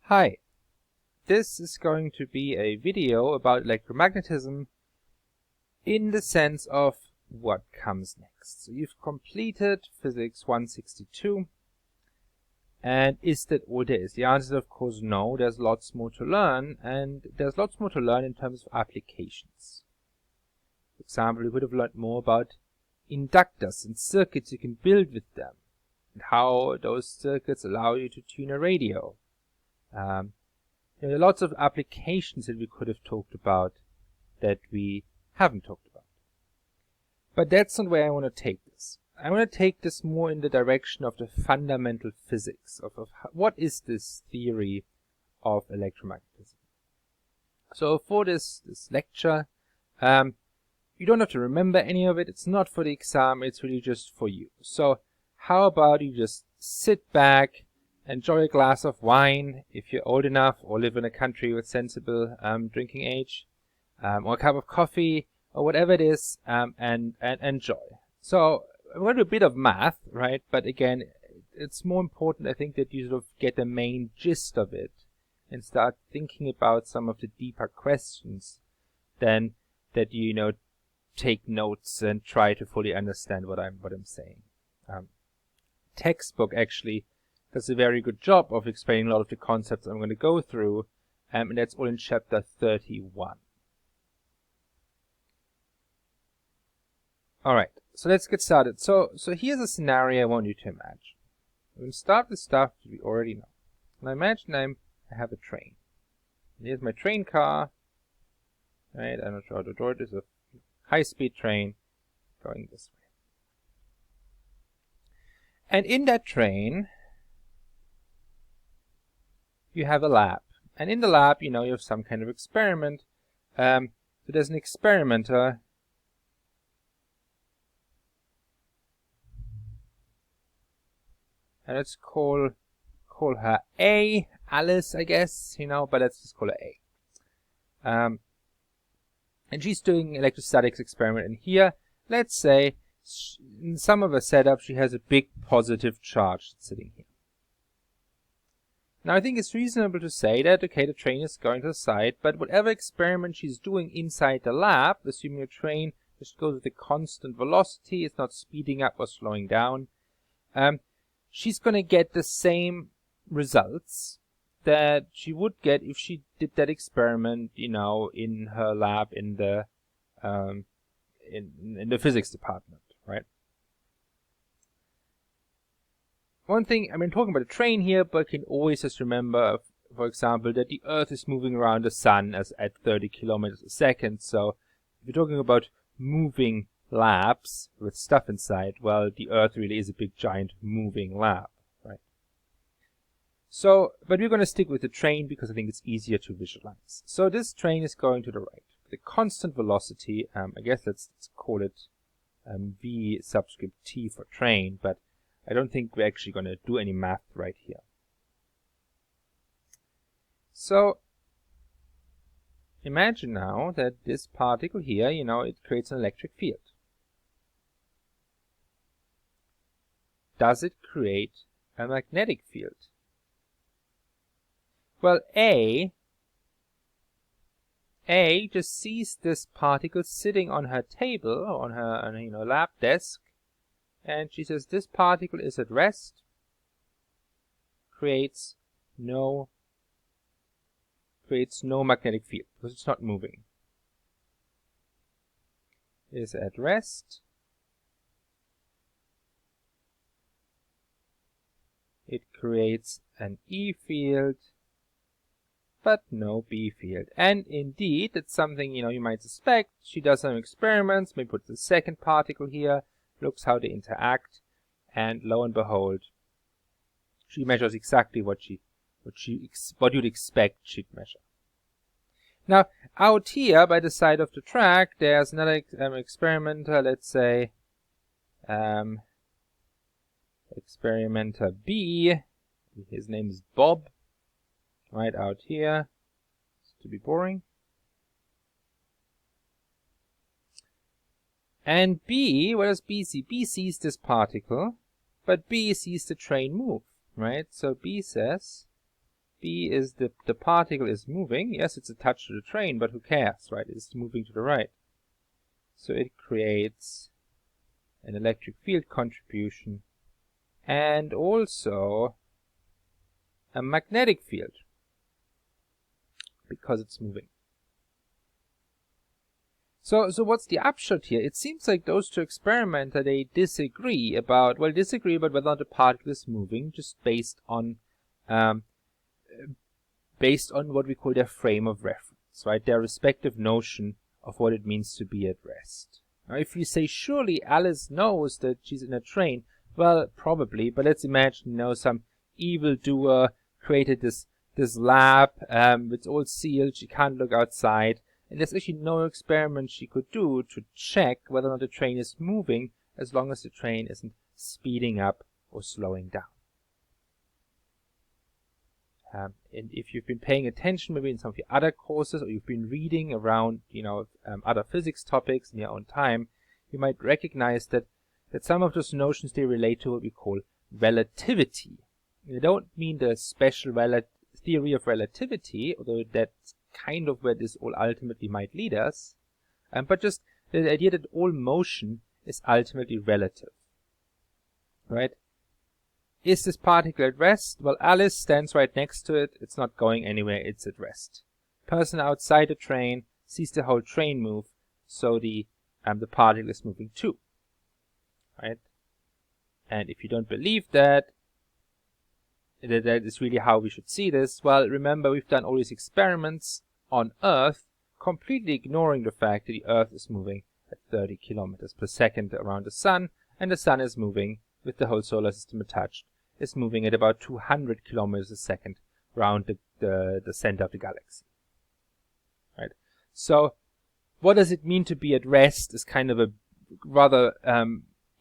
Hi, this is going to be a video about electromagnetism in the sense of what comes next. So you've completed Physics 162, and is that all there is? The answer is of course no, there's lots more to learn, and there's lots more to learn in terms of applications. For example, we would have learned more about inductors and circuits you can build with them, and how those circuits allow you to tune a radio. There are lots of applications that we could have talked about that we haven't talked about. But that's not where I want to take this. I want to take this more in the direction of the fundamental physics of what is this theory of electromagnetism. So for this lecture, you don't have to remember any of it. It's not for the exam. It's really just for you. So how about you just sit back, enjoy a glass of wine if you're old enough or live in a country with sensible drinking age, or a cup of coffee or whatever it is, and enjoy. So I'm going to do a bit of math, right? But again, it's more important, I think, that you sort of get the main gist of it and start thinking about some of the deeper questions than that you take notes and try to fully understand what I'm saying. Textbook actually does a very good job of explaining a lot of the concepts I'm going to go through, and that's all in chapter 31. Alright, so let's get started. So here's a scenario I want you to imagine. I'm going to start with stuff that we already know. And I imagine I have a train. And here's my train car. Right, I'm not sure how to draw it. It's a high-speed train going this way. And in that train, you have a lab. And in the lab, you have some kind of experiment. So there's an experimenter and let's call her A, Alice, I guess, but let's just call her A. And she's doing electrostatics experiment. And here, let's say, in some of her setup, she has a big positive charge sitting here. Now I think it's reasonable to say that, okay, the train is going to the side, but whatever experiment she's doing inside the lab, assuming a train just goes with a constant velocity, it's not speeding up or slowing down, she's going to get the same results that she would get if she did that experiment, in her lab in the physics department, right? One thing, talking about a train here, but you can always just remember, for example, that the Earth is moving around the Sun at 30 kilometers a second. So if you're talking about moving labs with stuff inside, well, the Earth really is a big, giant moving lab, right? So, but we're going to stick with the train because I think it's easier to visualize. So this train is going to the right. The constant velocity, I guess let's call it v subscript t for train, but I don't think we're actually going to do any math right here. So imagine now that this particle here, it creates an electric field. Does it create a magnetic field? Well, A just sees this particle sitting on her table, or on her lab desk, and she says this particle is at rest, creates no magnetic field because it's not moving. Is at rest. It creates an E field, but no B field. And indeed, it's something you might suspect. She does some experiments, maybe puts the second particle here, looks how they interact, and lo and behold, she measures exactly what you'd expect she'd measure. Now, out here by the side of the track, there's another experimenter. Let's say experimenter B. His name is Bob. Right out here, just to be boring. And B, what does B see? B sees this particle, but B sees the train move, right? So B says, B is the particle is moving. Yes, it's attached to the train, but who cares, right? It's moving to the right. So it creates an electric field contribution and also a magnetic field because it's moving. So what's the upshot here? It seems like those two experiments, they disagree about whether or not the particle is moving, just based on what we call their frame of reference, right? Their respective notion of what it means to be at rest. Now, if you say, surely Alice knows that she's in a train, well, probably, but let's imagine, some evildoer created this lab, it's all sealed, she can't look outside, and there's actually no experiment she could do to check whether or not the train is moving, as long as the train isn't speeding up or slowing down. And if you've been paying attention maybe in some of your other courses, or you've been reading around, other physics topics in your own time, you might recognize that some of those notions, they relate to what we call relativity. They don't mean the special theory of relativity, although that's kind of where this all ultimately might lead us, but just the idea that all motion is ultimately relative, right? Is this particle at rest? Well, Alice stands right next to it. It's not going anywhere. It's at rest. Person outside the train sees the whole train move, so the particle is moving too, right? And if you don't believe that is really how we should see this, well, remember, we've done all these experiments on Earth, completely ignoring the fact that the Earth is moving at 30 kilometers per second around the Sun, and the Sun is moving, with the whole solar system attached, is moving at about 200 kilometers a second around the center of the galaxy, right? So what does it mean to be at rest is kind of a rather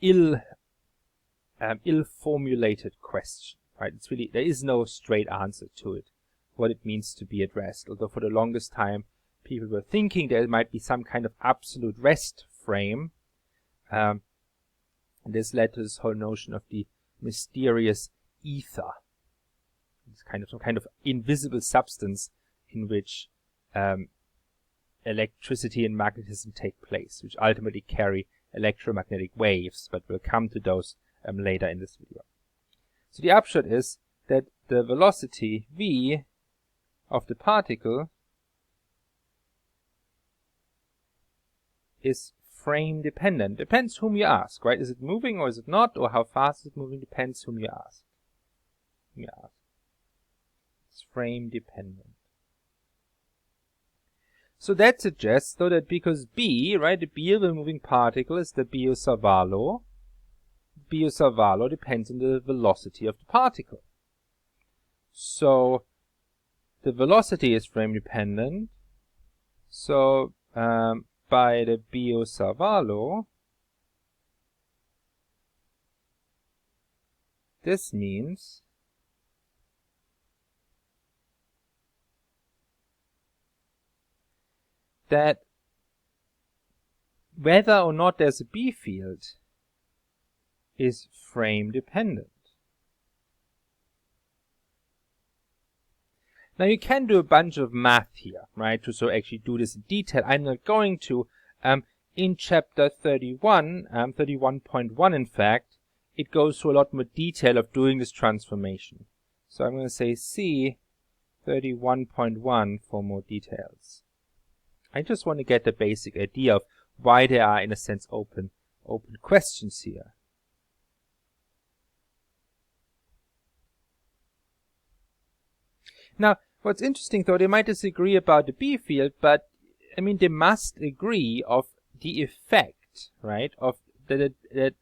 ill-formulated question, right? It's really, there is no straight answer to it, what it means to be at rest, although for the longest time people were thinking there might be some kind of absolute rest frame. And this led to this whole notion of the mysterious ether. It's some kind of invisible substance in which electricity and magnetism take place, which ultimately carry electromagnetic waves, but we'll come to those later in this video. So the upshot is that the velocity v of the particle is frame dependent. Depends whom you ask, right? Is it moving or is it not? Or how fast is it moving? Depends whom you ask. It's frame dependent. So that suggests, though, that because B, right, the B of a moving particle is the Biot-Savart law. Biot-Savart law depends on the velocity of the particle. So the velocity is frame dependent. So by the Biot-Savart law, this means that whether or not there's a B field is frame dependent. Now you can do a bunch of math here, right, to actually do this in detail. I'm not going to. In chapter 31, 31.1 in fact, it goes through a lot more detail of doing this transformation. So I'm going to say see 31.1 for more details. I just want to get the basic idea of why there are, in a sense, open questions here. Now, what's interesting, though, they might disagree about the B field, but, I mean, they must agree of the effect, right, of that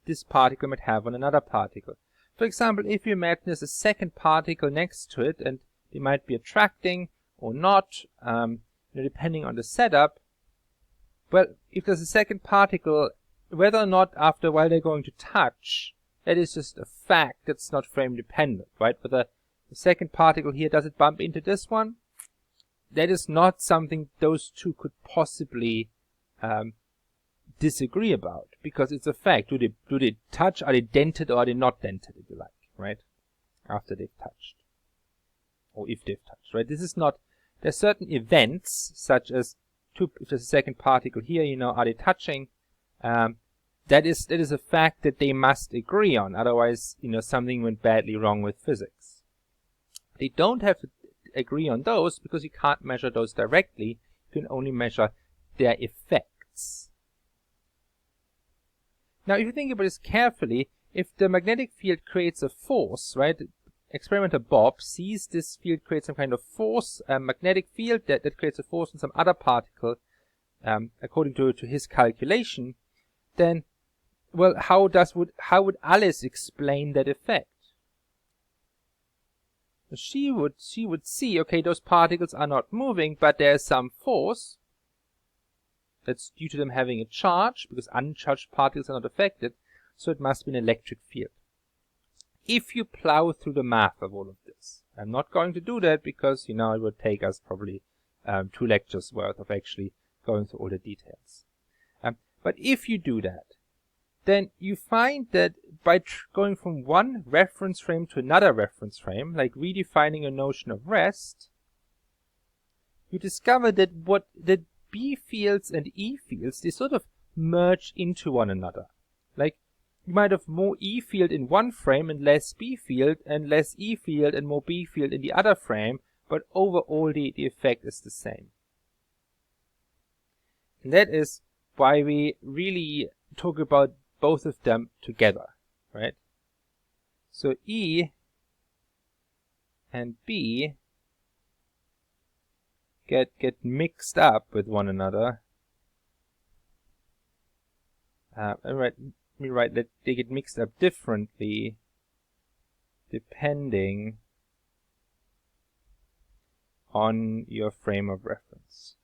this particle might have on another particle. For example, if you imagine there's a second particle next to it, and they might be attracting or not, depending on the setup. Well, if there's a second particle, whether or not after a while they're going to touch, that is just a fact that's not frame dependent, right? Whether the second particle here, does it bump into this one? That is not something those two could possibly disagree about, because it's a fact. Do they touch? Are they dented or are they not dented, if you like, right? After they've touched. or if they've touched, right? This is not, there's certain events, such as if there's a second particle here, are they touching? That is a fact that they must agree on, otherwise, something went badly wrong with physics. They don't have to agree on those because you can't measure those directly. You can only measure their effects. Now, if you think about this carefully, if the magnetic field creates a force, right? Experimenter Bob sees this field create some kind of force, a magnetic field that creates a force on some other particle, according to his calculation, then, well, how would Alice explain that effect? She would see, okay, those particles are not moving, but there's some force that's due to them having a charge, because uncharged particles are not affected, so it must be an electric field. If you plow through the math of all of this, I'm not going to do that because, it would take us probably 2 lectures worth of actually going through all the details. But if you do that, then you find that by going from one reference frame to another reference frame, like redefining a notion of rest, you discover that B fields and E fields, they sort of merge into one another. Like, you might have more E field in one frame and less B field, and less E field and more B field in the other frame, but overall the effect is the same. And that is why we really talk about both of them together, right? So E and B get mixed up with one another. Let me write that they get mixed up differently depending on your frame of reference.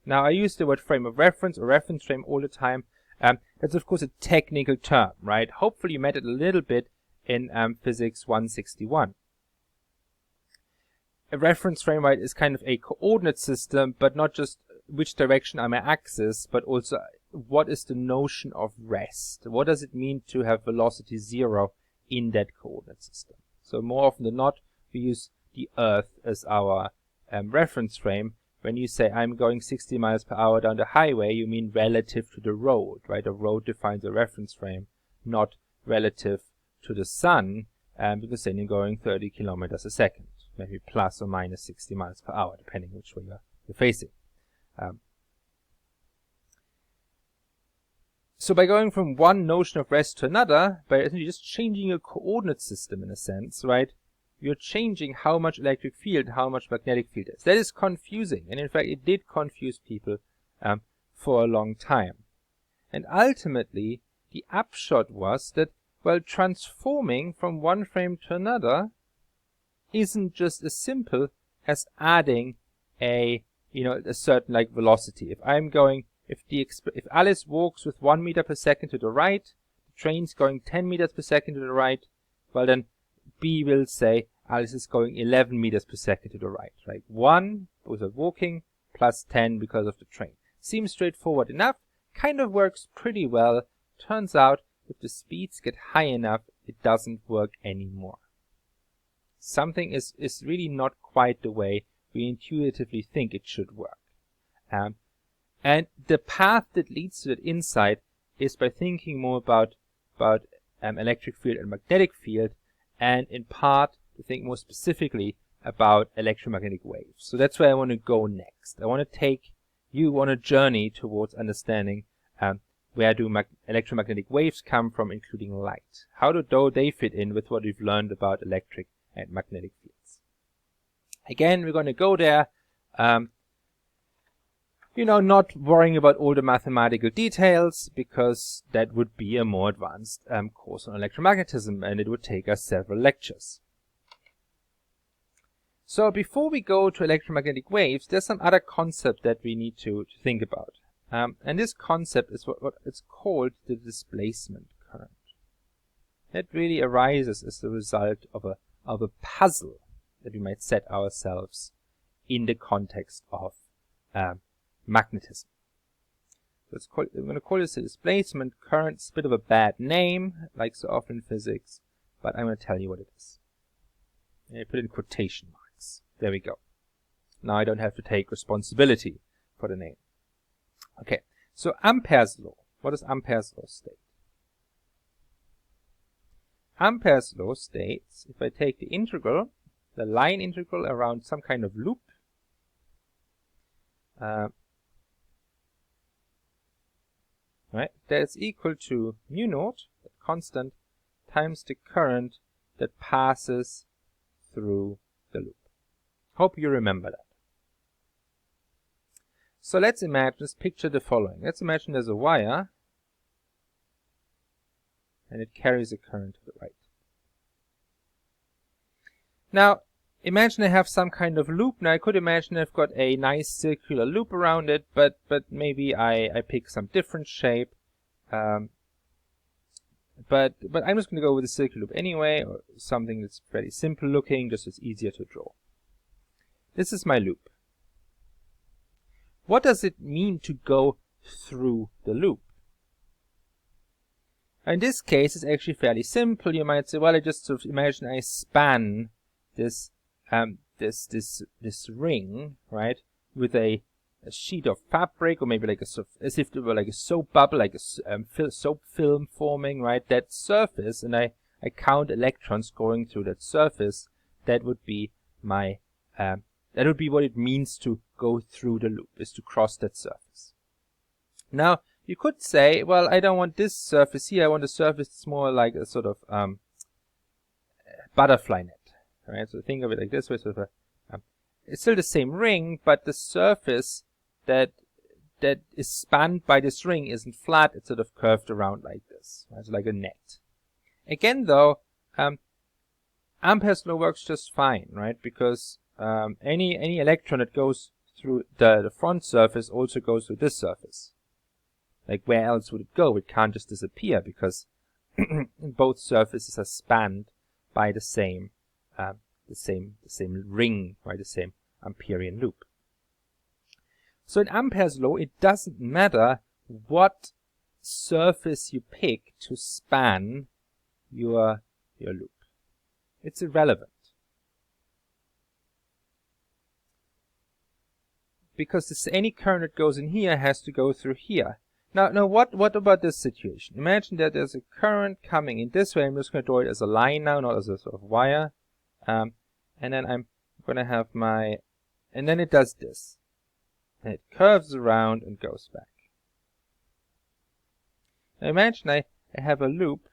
Now, I use the word frame of reference or reference frame all the time. That's, of course, a technical term, right? Hopefully, you met it a little bit in Physics 161. A reference frame, right, is kind of a coordinate system, but not just which direction are my axis, but also what is the notion of rest? What does it mean to have velocity 0 in that coordinate system? So more often than not, we use the Earth as our reference frame. When you say, I'm going 60 miles per hour down the highway, you mean relative to the road, right? A road defines a reference frame, not relative to the sun, because then you're going 30 kilometers a second, maybe plus or minus 60 miles per hour, depending which way you're facing. So by going from one notion of rest to another, by essentially just changing a coordinate system in a sense, right? You're changing how much electric field, how much magnetic field is. That is confusing, and in fact it did confuse people for a long time. And ultimately, the upshot was that, well, transforming from one frame to another isn't just as simple as adding a certain like velocity. If Alice walks with 1 meter per second to the right, the train's going 10 meters per second to the right, well then B will say Alice is going 11 meters per second to the right, right? 1 because of walking, plus 10 because of the train. Seems straightforward enough, kind of works pretty well. Turns out, if the speeds get high enough, it doesn't work anymore. Something is really not quite the way we intuitively think it should work. And the path that leads to that insight is by thinking more about electric field and magnetic field, and in part to think more specifically about electromagnetic waves. So that's where I want to go next. I want to take you on a journey towards understanding where do electromagnetic waves come from, including light. How do they fit in with what we've learned about electric and magnetic fields? Again, we're going to go there, not worrying about all the mathematical details, because that would be a more advanced course on electromagnetism, and it would take us several lectures. So before we go to electromagnetic waves, there's some other concept that we need to think about. And this concept is what it's called the displacement current. That really arises as the result of a puzzle that we might set ourselves in the context of magnetism. I'm going to call this a displacement current. It's a bit of a bad name, like so often in physics, but I'm going to tell you what it is. And I put in quotation marks. There we go. Now I don't have to take responsibility for the name. Okay, so Ampere's law. What does Ampere's law state? Ampere's law states, if I take the integral, the line integral around some kind of loop, right, that's equal to mu naught, the constant, times the current that passes through the loop. Hope you remember that. So let's picture the following. Let's imagine there's a wire and it carries a current to the right. Now, imagine I have some kind of loop. Now I could imagine I've got a nice circular loop around it, but maybe I pick some different shape. But I'm just going to go with a circular loop anyway, or something that's very simple looking, just as easier to draw. This is my loop. What does it mean to go through the loop? In this case, it's actually fairly simple. You might say, well, I just sort of imagine I span this ring, right, with a sheet of fabric, or maybe like a sort of, as if it were like a soap bubble, like a soap film forming, right, that surface, and I count electrons going through that surface. That would be my that would be what it means to go through the loop, is to cross that surface. Now, you could say, well, I don't want this surface here, I want a surface that's more like a sort of butterfly net. Right? So think of it like this way, sort of it's still the same ring, but the surface that is spanned by this ring isn't flat, it's sort of curved around like this, right? So like a net. Again though, Ampere's law works just fine, right? Because any electron that goes through the front surface also goes through this surface. Like, where else would it go? It can't just disappear, because both surfaces are spanned by the same ring, right? The same Amperian loop. So in Ampere's law, it doesn't matter what surface you pick to span your loop. It's irrelevant. Because any current that goes in here has to go through here. Now, what about this situation? Imagine that there's a current coming in this way. I'm just going to draw it as a line now, not as a sort of wire. And then I'm going to have my... And then it does this. And it curves around and goes back. Now imagine I have a loop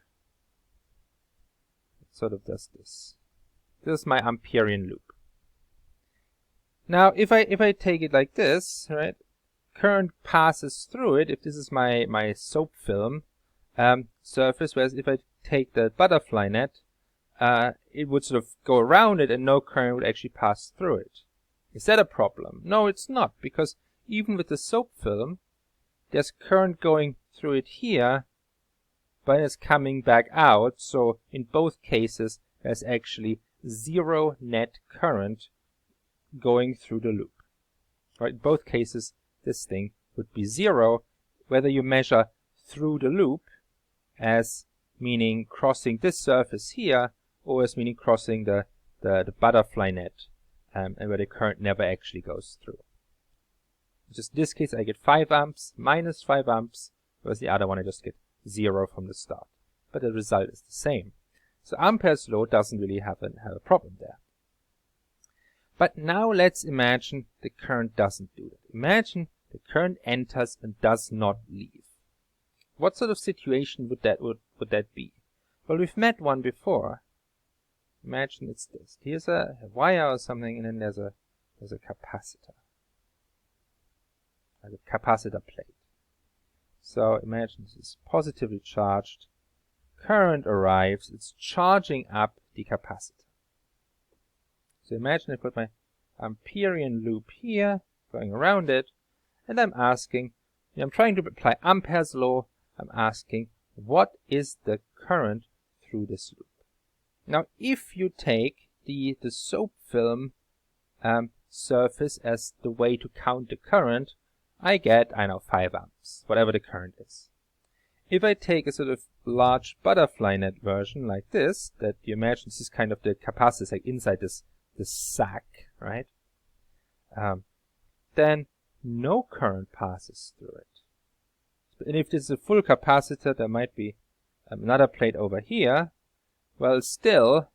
that sort of does this. This is my Amperian loop. Now, if I take it like this, right? Current passes through it, if this is my soap film surface, whereas if I take the butterfly net, it would sort of go around it and no current would actually pass through it. Is that a problem? No, it's not, because even with the soap film, there's current going through it here, but it's coming back out, so in both cases there's actually zero net current going through the loop. Right? In both cases, this thing would be zero, whether you measure through the loop as meaning crossing this surface here, or as meaning crossing the butterfly net, and where the current never actually goes through. Just in this case, I get 5 amps, minus 5 amps, whereas the other one I just get 0 from the start. But the result is the same. So Ampere's law doesn't really have a problem there. But now let's imagine the current doesn't do that. Imagine the current enters and does not leave. What sort of situation would that be? Well, we've met one before. Imagine it's this. Here's a wire or something, and then there's a capacitor. Like a capacitor plate. So imagine this is positively charged. Current arrives. It's charging up the capacitor. So imagine I've got my Amperian loop here, going around it, and I'm asking, I'm trying to apply Ampere's law, I'm asking, what is the current through this loop? Now, if you take the soap film surface as the way to count the current, I get, I know, 5 amps, whatever the current is. If I take a sort of large butterfly net version like this, that you imagine this is kind of the capacitors like inside this sack, right? Then no current passes through it. And if this is a full capacitor, there might be another plate over here. Well, still,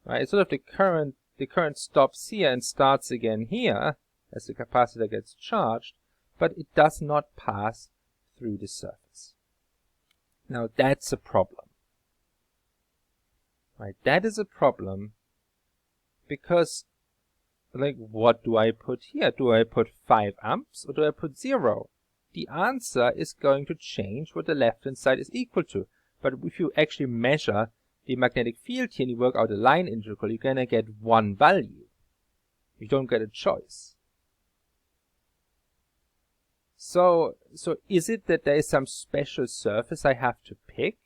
right? Sort of the current stops here and starts again here as the capacitor gets charged, but it does not pass through the surface. Now that's a problem, right? That is a problem because, like, what do I put here? Do I put 5 amps or do I put 0? The answer is going to change what the left-hand side is equal to. But if you actually measure the magnetic field here and you work out a line integral, you're going to get one value. You don't get a choice. So is it that there is some special surface I have to pick?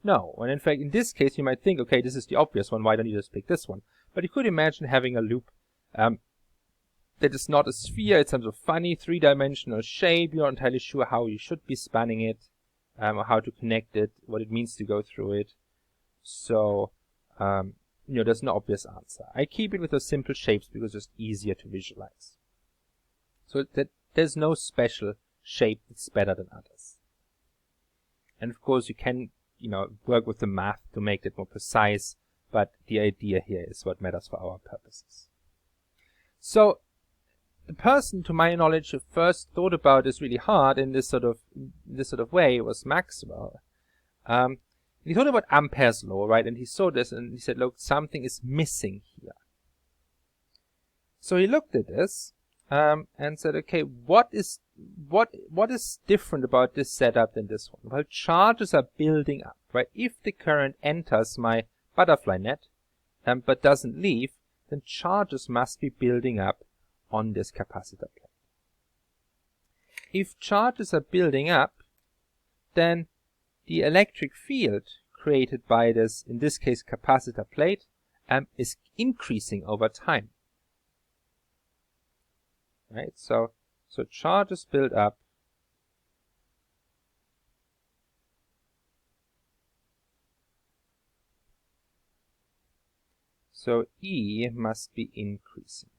No. And in fact, in this case, you might think, okay, this is the obvious one. Why don't you just pick this one? But you could imagine having a loop that is not a sphere. It's some sort of funny three-dimensional shape. You're not entirely sure how you should be spanning it, or how to connect it, what it means to go through it. So, there's no obvious answer. I keep it with those simple shapes because it's just easier to visualize. So that there's no special shape that's better than others. And of course, you can, work with the math to make it more precise, but the idea here is what matters for our purposes. So, the person, to my knowledge, who first thought about this really hard in this sort of way was Maxwell. He thought about Ampere's law, right? And he saw this and he said, look, something is missing here. So he looked at this and said, okay, what is different about this setup than this one? Well, charges are building up, right? If the current enters my butterfly net but doesn't leave, then charges must be building up on this capacitor plate. If charges are building up, then the electric field created by this, in this case, capacitor plate, is increasing over time. Right? So charges build up. So E must be increasing.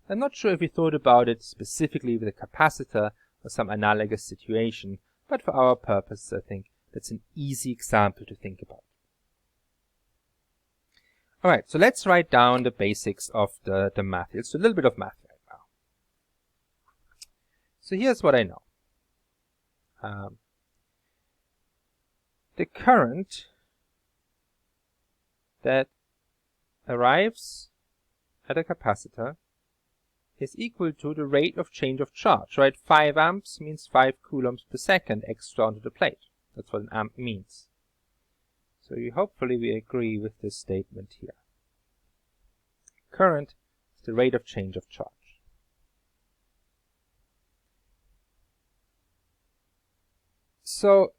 I'm not sure if we thought about it specifically with a capacitor or some analogous situation, but for our purposes, I think that's an easy example to think about. Alright, so let's write down the basics of the math. It's a little bit of math right now. So here's what I know. The current that arrives at a capacitor is equal to the rate of change of charge, right? 5 amps means 5 coulombs per second extra onto the plate. That's what an amp means. So hopefully we agree with this statement here. Current is the rate of change of charge. So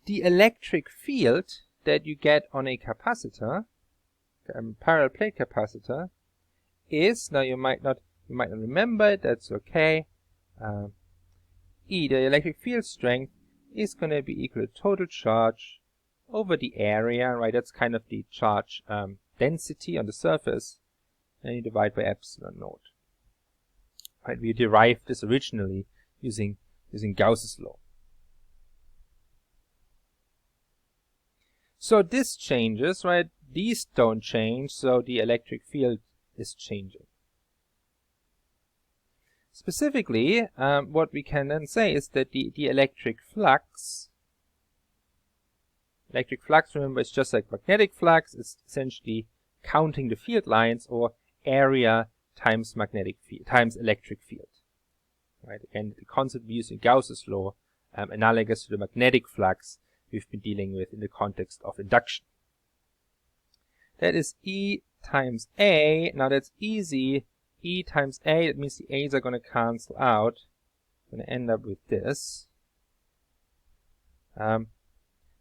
the electric field that you get on a capacitor, a parallel plate capacitor, is, now you might not remember it, that's okay. E, the electric field strength, is going to be equal to total charge over the area, right? That's kind of the charge density on the surface, and you divide by epsilon naught. Right? We derived this originally using Gauss's law. So this changes, right? These don't change, so the electric field is changing. Specifically, what we can then say is that the electric flux, remember, is just like magnetic flux. It's essentially counting the field lines, or area times magnetic field times electric field. Right? Again, the concept we use in Gauss's law, analogous to the magnetic flux we've been dealing with in the context of induction. That is E times A. Now that's easy. E times A, that means the A's are going to cancel out. I'm going to end up with this.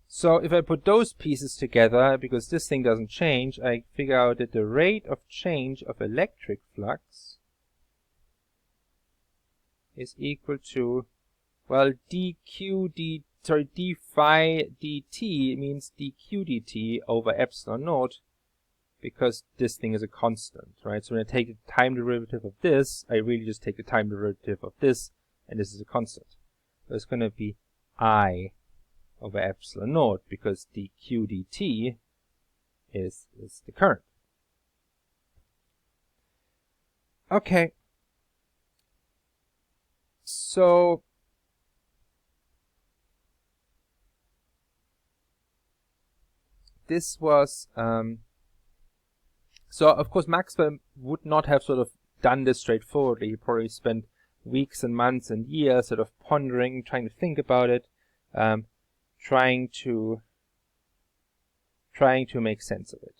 So if I put those pieces together, because this thing doesn't change, I figure out that the rate of change of electric flux is equal to, well, d phi dt means dq dt over epsilon naught, because this thing is a constant, right? So when I take the time derivative of this, I really just take the time derivative of this, and this is a constant. So it's going to be I over epsilon naught, because dq dt is the current. Okay. So this was so of course Maxwell would not have sort of done this straightforwardly. He probably spent weeks and months and years sort of pondering, trying to think about it, trying to make sense of it.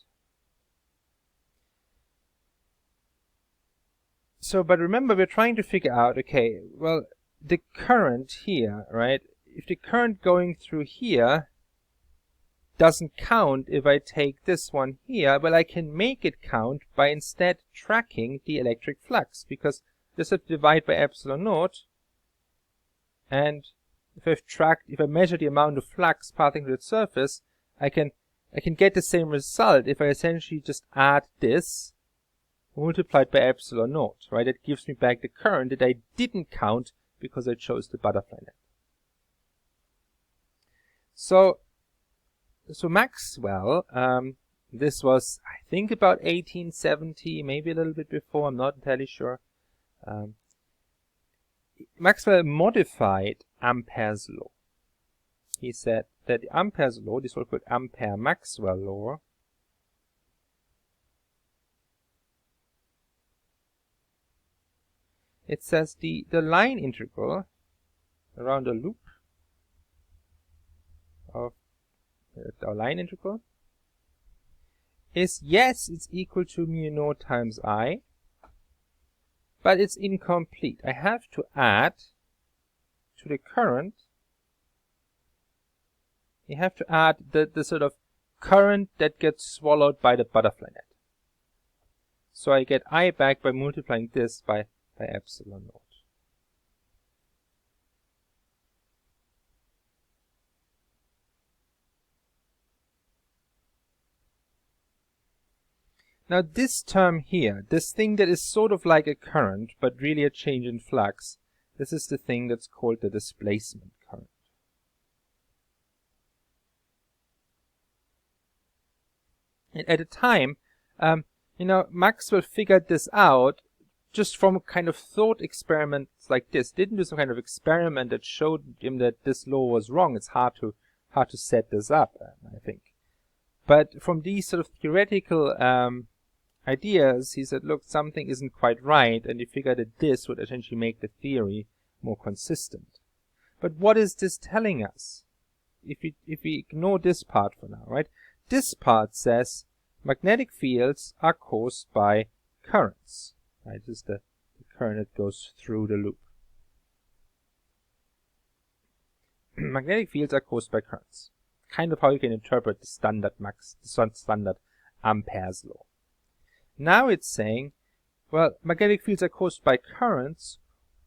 So, but remember, we're trying to figure out, okay, well, the current here, right? If the current going through here doesn't count if I take this one here, well, I can make it count by instead tracking the electric flux, because this would divide by epsilon naught, and if I measure the amount of flux passing through the surface, I can get the same result if I essentially just add this multiplied by epsilon naught, right? It gives me back the current that I didn't count because I chose the butterfly net. So Maxwell, this was, I think, about 1870, maybe a little bit before, I'm not entirely sure. Maxwell modified Ampere's law. He said that Ampere's law, this was called Ampere-Maxwell law, it says the line integral around a loop of our line integral is, yes, it's equal to mu naught times I, but it's incomplete. I have to add to the current, you have to add the sort of current that gets swallowed by the butterfly net. So I get I back by multiplying this by epsilon naught. Now this term here, this thing that is sort of like a current, but really a change in flux, this is the thing that's called the displacement current. And at the time, Maxwell figured this out just from kind of thought experiments like this. Didn't do some kind of experiment that showed him that this law was wrong. It's hard to set this up, I think. But from these sort of theoretical ideas, he said, look, something isn't quite right, and he figured that this would essentially make the theory more consistent. But what is this telling us? If we ignore this part for now, right? This part says magnetic fields are caused by currents. Right, this is the current that goes through the loop. Magnetic fields are caused by currents. Kind of how you can interpret the standard Ampere's law. Now it's saying, well, magnetic fields are caused by currents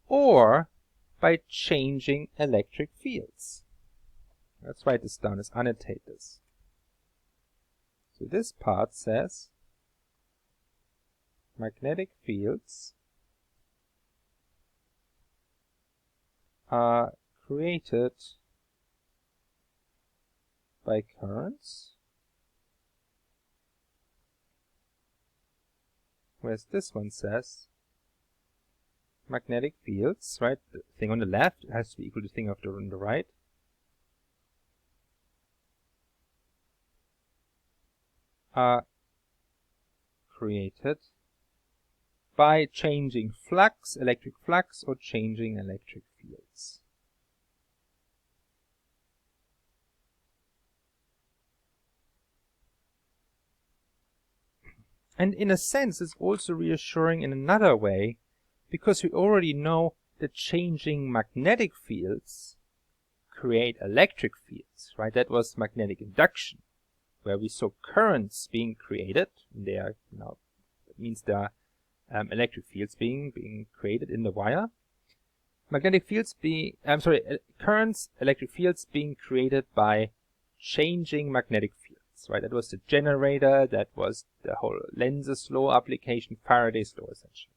or by changing electric fields. Let's write this down, let's annotate this. So this part says magnetic fields are created by currents, whereas this one says magnetic fields, right? The thing on the left has to be equal to the thing on the right. Are created by changing flux, electric flux, or changing electric fields. And in a sense, it's also reassuring in another way, because we already know that changing magnetic fields create electric fields, right? That was magnetic induction, where we saw currents being created. They are, that means there are electric fields being created in the wire. magnetic fields being, currents, electric fields being created by changing magnetic fields, right? That was the generator, that was the whole Lenz's law application, Faraday's law essentially.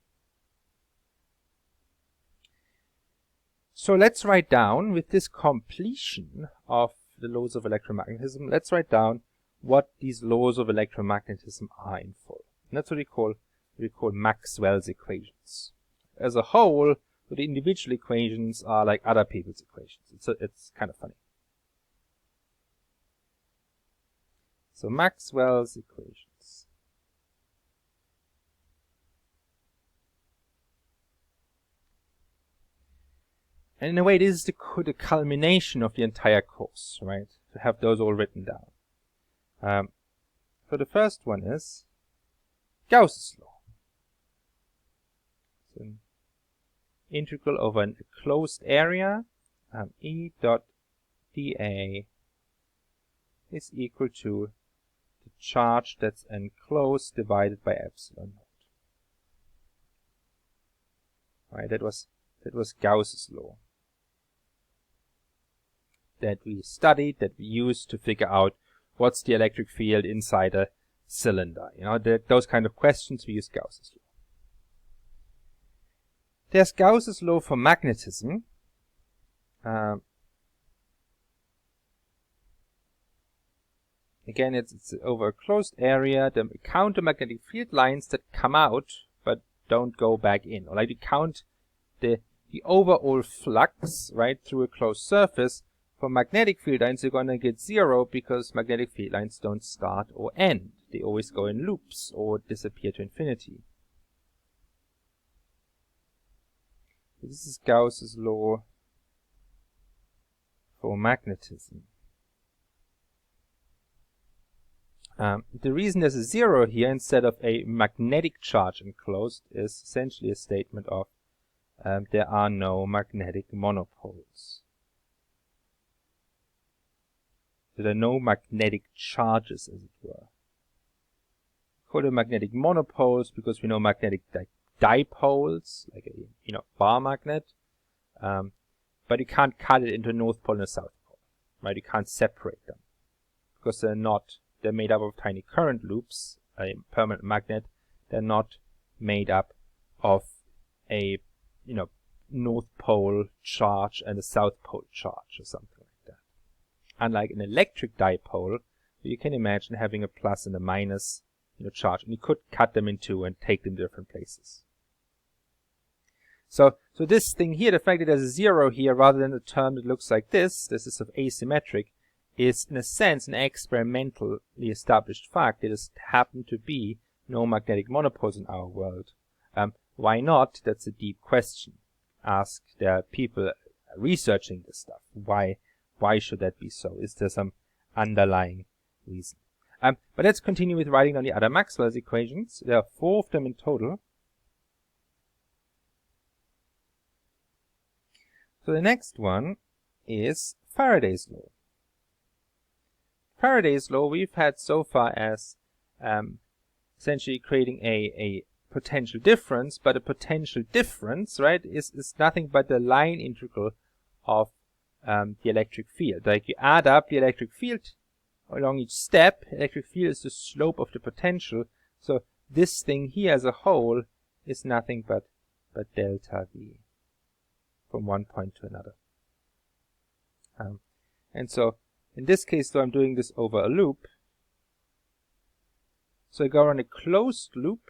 So let's write down, with this completion of the laws of electromagnetism, let's write down what these laws of electromagnetism are in full. And that's what we call Maxwell's equations. As a whole, the individual equations are like other people's equations. It's kind of funny. So Maxwell's equations. And in a way, this is the culmination of the entire course, right? To have those all written down. So the first one is Gauss's law. So an integral over a closed area, E dot dA is equal to the charge that's enclosed divided by epsilon naught. Right, that was Gauss's law that we studied, that we used to figure out what's the electric field inside a cylinder. You know, those kind of questions, we use Gauss's law. There's Gauss's law for magnetism. Again, it's over a closed area. The count the magnetic field lines that come out but don't go back in. Or like we count the overall flux, right, through a closed surface. For magnetic field lines, you're going to get 0 because magnetic field lines don't start or end. They always go in loops or disappear to infinity. This is Gauss's law for magnetism. The reason there's a 0 here instead of a magnetic charge enclosed is essentially a statement of there are no magnetic monopoles. There are no magnetic charges, as it were. We call them magnetic monopoles because we know magnetic dipoles, like a bar magnet, but you can't cut it into a north pole and a south pole, right? You can't separate them because they're made up of tiny current loops. A permanent magnet, they're not made up of a north pole charge and a south pole charge or something. Unlike an electric dipole, you can imagine having a plus and a minus charge, and you could cut them in two and take them to different places. So this thing here, the fact that there's a 0 here rather than a term that looks like this is sort of asymmetric, is in a sense an experimentally established fact. There just happen to be no magnetic monopoles in our world. Why not? That's a deep question. Ask the people researching this stuff. Why should that be so? Is there some underlying reason? But let's continue with writing down the other Maxwell's equations. There are 4 of them in total. So the next one is Faraday's law. Faraday's law we've had so far as essentially creating a potential difference, but a potential difference, right, is nothing but the line integral of the electric field. Like you add up the electric field along each step. Electric field is the slope of the potential. So this thing here as a whole is nothing but delta V from one point to another. And so in this case, though, I'm doing this over a loop. So I go around a closed loop,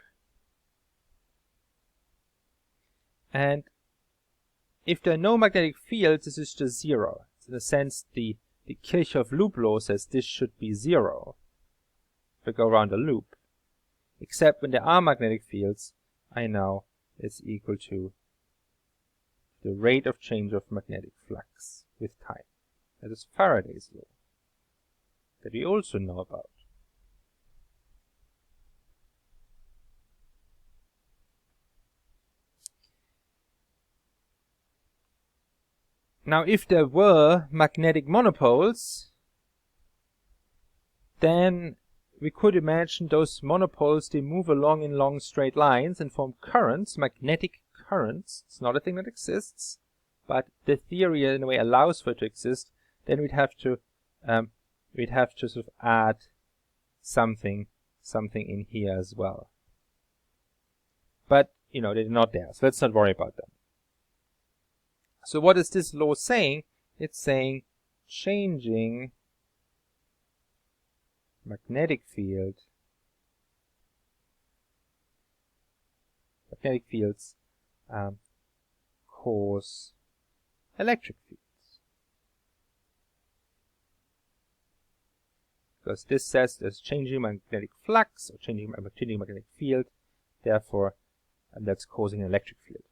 and if there are no magnetic fields, this is just 0. In a sense, the Kirchhoff loop law says this should be 0 if I go around a loop. Except when there are magnetic fields, I know it's equal to the rate of change of magnetic flux with time. That is Faraday's law that we also know about. Now, if there were magnetic monopoles, then we could imagine those monopoles, they move along in long straight lines and form currents, magnetic currents. It's not a thing that exists, but the theory in a way allows for it to exist, then we'd have to sort of add something in here as well. But you know, they're not there, so let's not worry about them. So what is this law saying? It's saying changing magnetic fields cause electric fields. Because this says there's changing magnetic flux or changing magnetic field, therefore that's causing an electric field.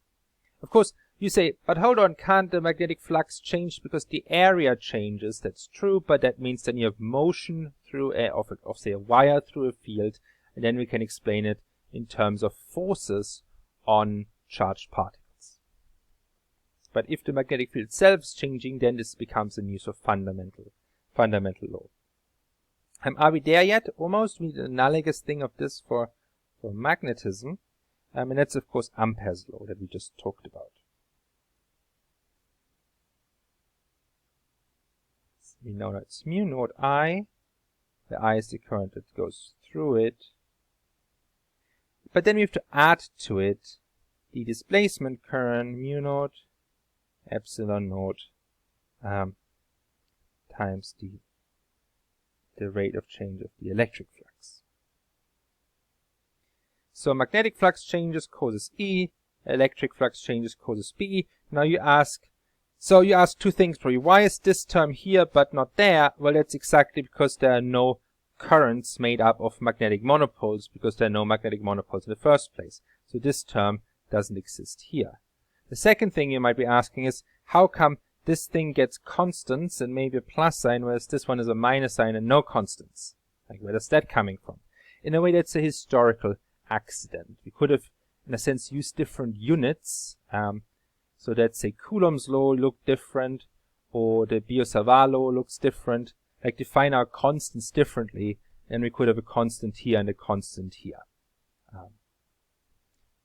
Of course, you say, but hold on, can't the magnetic flux change because the area changes? That's true, but that means then you have motion through say a wire through a field, and then we can explain it in terms of forces on charged particles. But if the magnetic field itself is changing, then this becomes a new sort of fundamental law. Are we there yet? Almost. We need an analogous thing of this for magnetism, and that's of course Ampere's law that we just talked about. We know that it's mu naught I. The I is the current that goes through it. But then we have to add to it the displacement current mu naught epsilon naught times the rate of change of the electric flux. So magnetic flux changes causes E, electric flux changes causes B. Now you ask two things probably. Why is this term here but not there? Well, that's exactly because there are no currents made up of magnetic monopoles, because there are no magnetic monopoles in the first place. So this term doesn't exist here. The second thing you might be asking is, how come this thing gets constants and maybe a plus sign, whereas this one is a minus sign and no constants? Like, where does that coming from? In a way, that's a historical accident. We could have, in a sense, used different units. So that, say, Coulomb's law looked different, or the Biot-Savart law looks different. Like, define our constants differently, and we could have a constant here and a constant here.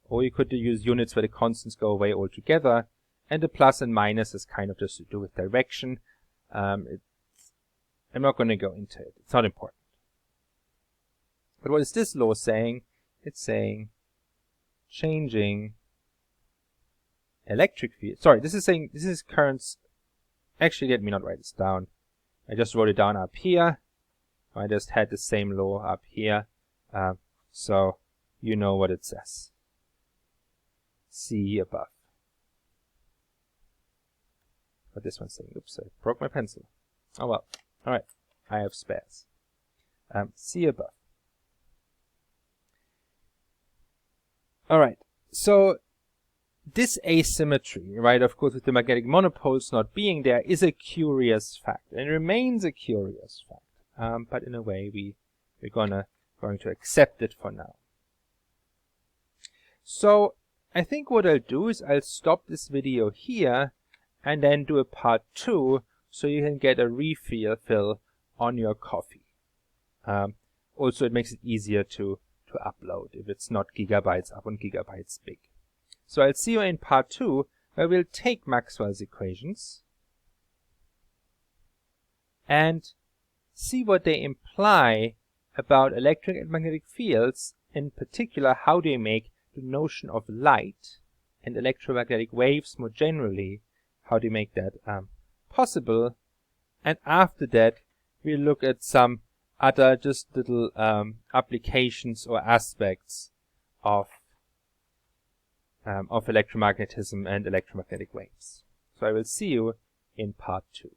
Or you could use units where the constants go away altogether, and the plus and minus is kind of just to do with direction. I'm not going to go into it. It's not important. But what is this law saying? It's saying changing electric field. Sorry, this is currents. Actually, let me not write this down. I just wrote it down up here. I just had the same law up here. So you know what it says. See above. What this one's saying. Oops, I broke my pencil. Oh well. Alright. I have spares. See above. Alright. So this asymmetry, right, of course, with the magnetic monopoles not being there, is a curious fact, and it remains a curious fact. But in a way, we're going to accept it for now. So I think what I'll do is I'll stop this video here and then do a part 2 so you can get a refill on your coffee. Also, it makes it easier to upload if it's not gigabytes up on gigabytes big. So I'll see you in part 2, where we'll take Maxwell's equations and see what they imply about electric and magnetic fields, in particular how they make the notion of light and electromagnetic waves more generally, how they make that possible. And after that, we'll look at some other just little applications or aspects of electromagnetism and electromagnetic waves. So I will see you in part 2.